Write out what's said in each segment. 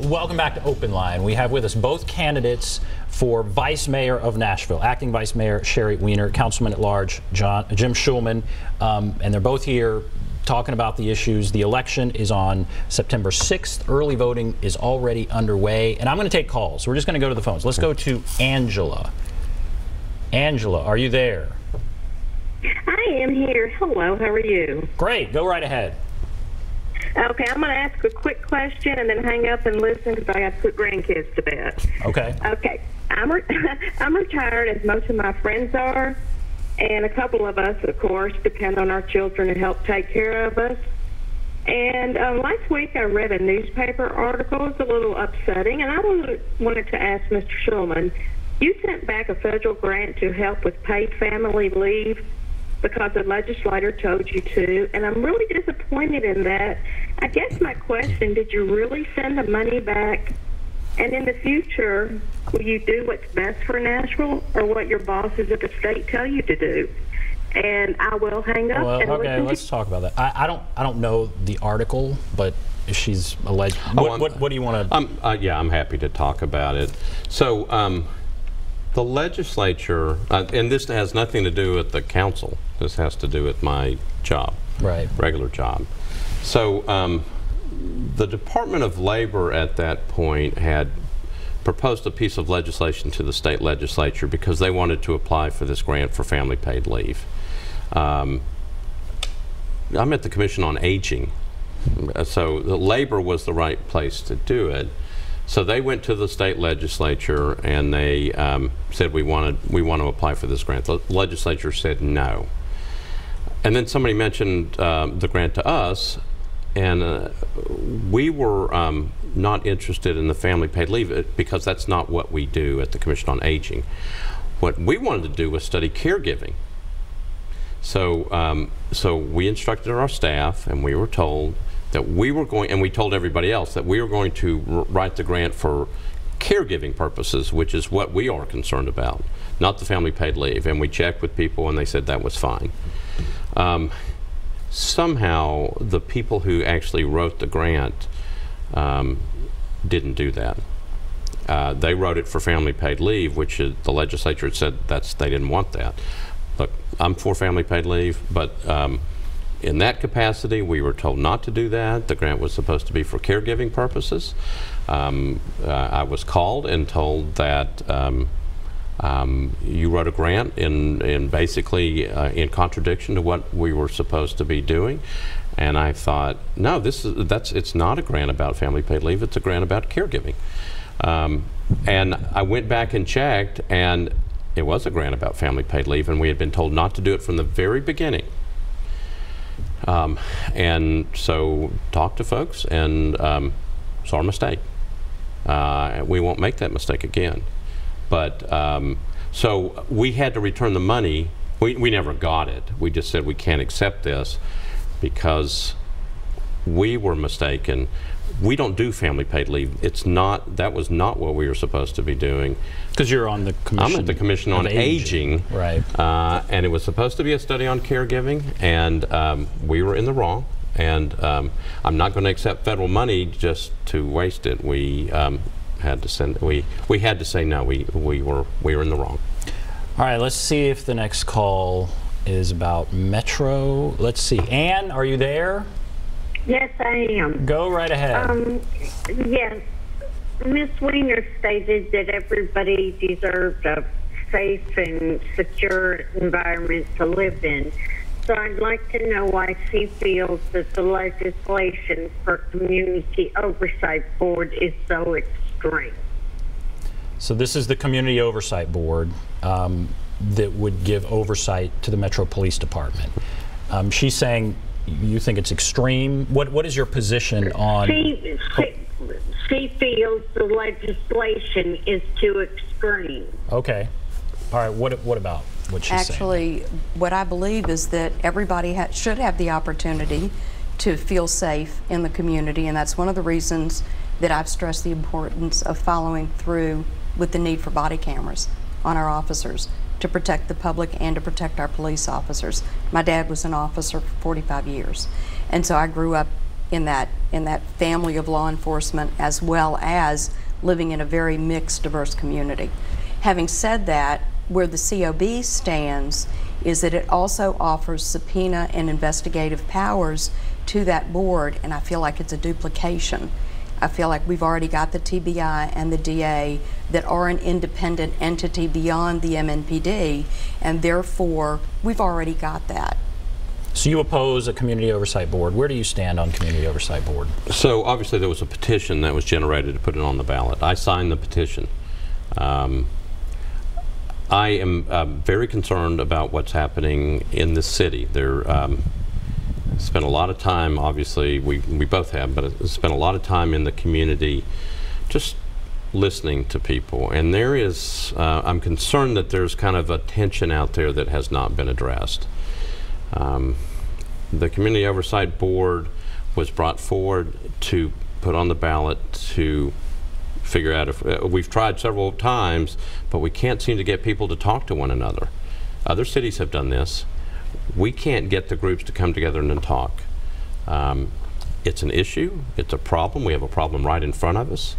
Welcome back to OpenLine. We have with us both candidates for Vice Mayor of Nashville, Acting Vice Mayor Sheri Weiner, Councilman at Large Jim Shulman, and they're both here talking about the issues. The election is on September 6th. Early voting is already underway, and I'm going to take calls. We're just going to go to the phones. Let's go to Angela. Angela, are you there? I am here. Hello, how are you? Great. Go right ahead. Okay, I'm going to ask a quick question and then hang up and listen because I got to put grandkids to bed. Okay. Okay. I'm retired, as most of my friends are, and a couple of us, of course, depend on our children to help take care of us. And last week I read a newspaper article. It's a little upsetting, and I wanted to ask Mr. Shulman, you sent back a federal grant to help with paid family leave because the legislator told you to, and I'm really disappointed in that. I guess my question, did you really send the money back? And in the future, will you do what's best for Nashville or what your bosses at the state tell you to do? And I will hang up. Well, and okay, let's talk about that. I don't know the article, but she's alleged. What do you want to? Yeah, I'm happy to talk about it. So the legislature, and this has nothing to do with the council. This has to do with my job, right? Regular job. So the Department of Labor at that point had proposed a piece of legislation to the state legislature because they wanted to apply for this grant for family paid leave. I'm at the Commission on Aging, so the labor was the right place to do it. So they went to the state legislature and they said we want to apply for this grant. The legislature said no. And then somebody mentioned the grant to us, and we were not interested in the family paid leave because that's not what we do at the Commission on Aging. What we wanted to do was study caregiving. So, so we instructed our staff, and we were told that we were going, and we told everybody else that we were going to write the grant for caregiving purposes, which is what we are concerned about, not the family paid leave. And we checked with people, and they said that was fine. Somehow, the people who actually wrote the grant didn't do that. They wrote it for family paid leave, which the legislature had said they didn't want that. Look, I'm for family paid leave, but in that capacity, we were told not to do that. The grant was supposed to be for caregiving purposes. I was called and told that you wrote a grant in basically in contradiction to what we were supposed to be doing. And I thought, no, it's not a grant about family paid leave. It's a grant about caregiving. And I went back and checked, and it was a grant about family paid leave, and we had been told not to do it from the very beginning. And so talked to folks, and it's our mistake. We won't make that mistake again. But so we had to return the money. We never got it. We just said we can't accept this because we were mistaken. We don't do family paid leave. It's not. That was not what we were supposed to be doing. Because you're on the commission. I'm at the Commission on Aging, right? And it was supposed to be a study on caregiving, and we were in the wrong. And I'm not going to accept federal money just to waste it. We had to send. We had to say no. We were in the wrong. All right. Let's see if the next call is about Metro. Let's see. Ann, are you there? Yes, I am. Go right ahead. Yes. Ms. Weiner stated that everybody deserved a safe and secure environment to live in. So I'd like to know why she feels that the legislation for Community Oversight Board is so extreme. So this is the Community Oversight Board that would give oversight to the Metro Police Department. She's saying you think it's extreme. What is your position on? She feels the legislation is too extreme. Okay. All right. What about what she's saying? Actually, what I believe is that everybody should have the opportunity to feel safe in the community, and that's one of the reasons that I've stressed the importance of following through with the need for body cameras on our officers to protect the public and to protect our police officers. My dad was an officer for 45 years, and so I grew up in that family of law enforcement, as well as living in a very mixed, diverse community. Having said that, where the COB stands is that it also offers subpoena and investigative powers to that board, and I feel like it's a duplication. I feel like we've already got the TBI and the DA that are an independent entity beyond the MNPD, and therefore we've already got that. So you oppose a community oversight board. Where do you stand on community oversight board? So obviously there was a petition that was generated to put it on the ballot. I signed the petition. I am very concerned about what's happening in this city. There spent a lot of time, obviously we both have, but spent a lot of time in the community just listening to people. And there is, I'm concerned that there's kind of a tension out there that has not been addressed. The Community Oversight Board was brought forward to put on the ballot to figure out if, we've tried several times, but we can't seem to get people to talk to one another. Other cities have done this. We can't get the groups to come together and then talk. It's an issue, it's a problem, we have a problem right in front of us.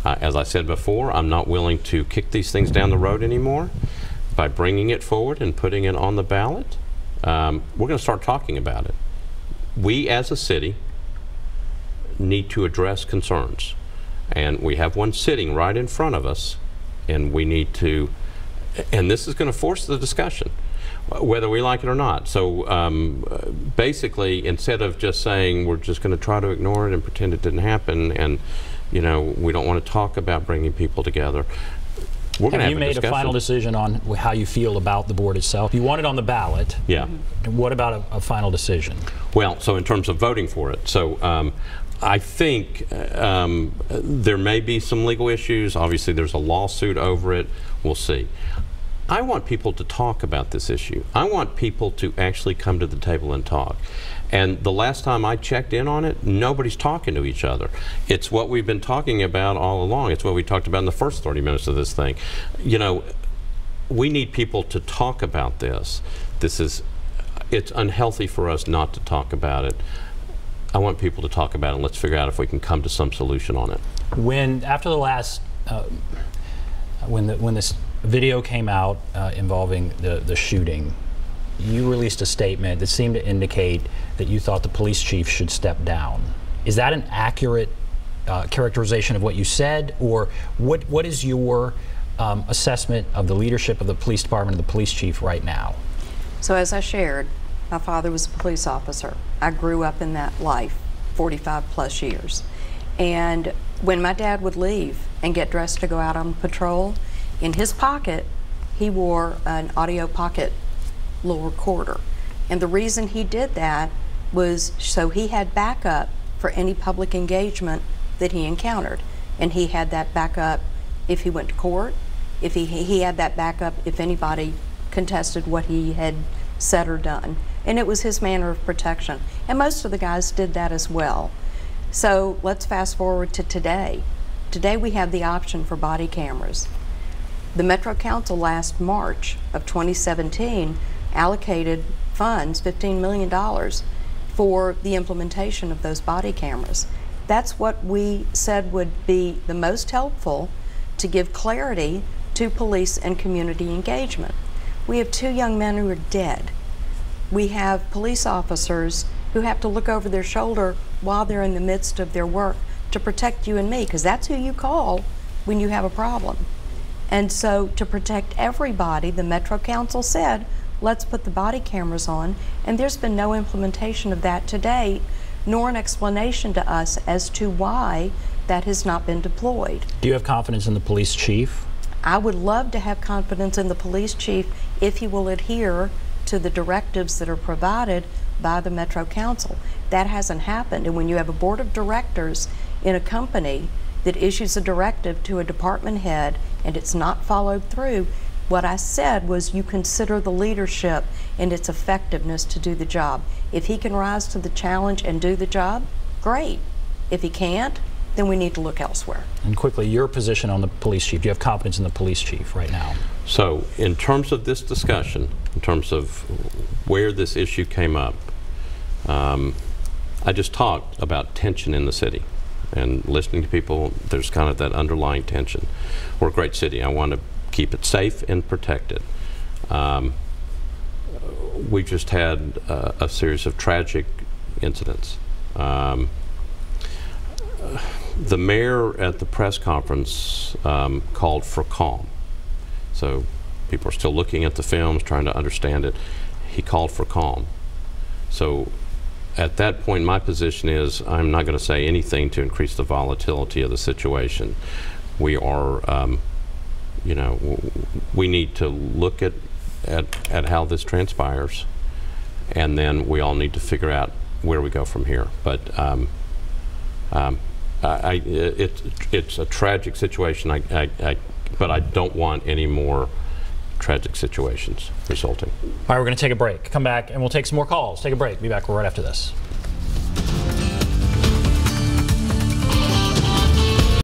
As I said before, I'm not willing to kick these things down the road anymore. By bringing it forward and putting it on the ballot, we're going to start talking about it. We as a city need to address concerns, and we have one sitting right in front of us, and we need to, and this is going to force the discussion whether we like it or not. So basically, instead of just saying we're just going to try to ignore it and pretend it didn't happen, and you know, we don't want to talk about bringing people together, we're going to have a discussion. Have you made a final decision on how you feel about the board itself? You want it on the ballot. Yeah. What about a final decision? Well, so in terms of voting for it, so I think there may be some legal issues. Obviously, there's a lawsuit over it. We'll see. I want people to talk about this issue. I want people to actually come to the table and talk. And the last time I checked in on it, nobody's talking to each other. It's what we've been talking about all along. It's what we talked about in the first 30 minutes of this thing. You know, we need people to talk about this. It's unhealthy for us not to talk about it. I want people to talk about it, and let's figure out if we can come to some solution on it. After the last, when this video came out involving the shooting, you released a statement that seemed to indicate that you thought the police chief should step down. Is that an accurate characterization of what you said, or what is your assessment of the leadership of the police department and the police chief right now? So as I shared, my father was a police officer. I grew up in that life, 45 plus years. And when my dad would leave and get dressed to go out on patrol, in his pocket, he wore an audio pocket little recorder. And the reason he did that was so he had backup for any public engagement that he encountered. And he had that backup if he went to court, if he had that backup if anybody contested what he had said or done. And it was his manner of protection. And most of the guys did that as well. So let's fast forward to today. Today we have the option for body cameras. The Metro Council last March of 2017 allocated funds, $15 million, for the implementation of those body cameras. That's what we said would be the most helpful to give clarity to police and community engagement. We have 2 young men who are dead. We have police officers who have to look over their shoulder while they're in the midst of their work to protect you and me, because that's who you call when you have a problem. And so to protect everybody, the Metro Council said, let's put the body cameras on, and there's been no implementation of that to date, nor an explanation to us as to why that has not been deployed. Do you have confidence in the police chief? I would love to have confidence in the police chief if he will adhere to the directives that are provided by the Metro Council. That hasn't happened, and when you have a board of directors in a company that issues a directive to a department head and it's not followed through, what I said was you consider the leadership and its effectiveness to do the job. If he can rise to the challenge and do the job, great. If he can't, then we need to look elsewhere. And quickly, your position on the police chief. Do you have confidence in the police chief right now? So in terms of this discussion, in terms of where this issue came up, I just talked about tension in the city, and listening to people, there's kind of that underlying tension. We're a great city. I want to keep it safe and protected. We just had a series of tragic incidents. The mayor at the press conference called for calm. So people are still looking at the films, trying to understand it. He called for calm. So at that point, my position is I'm not going to say anything to increase the volatility of the situation. We are, you know, we need to look at how this transpires, and then we all need to figure out where we go from here. But it's a tragic situation, but I don't want any more tragic situations resulting. All right, we're going to take a break. Come back and we'll take some more calls. Take a break. Be back right after this.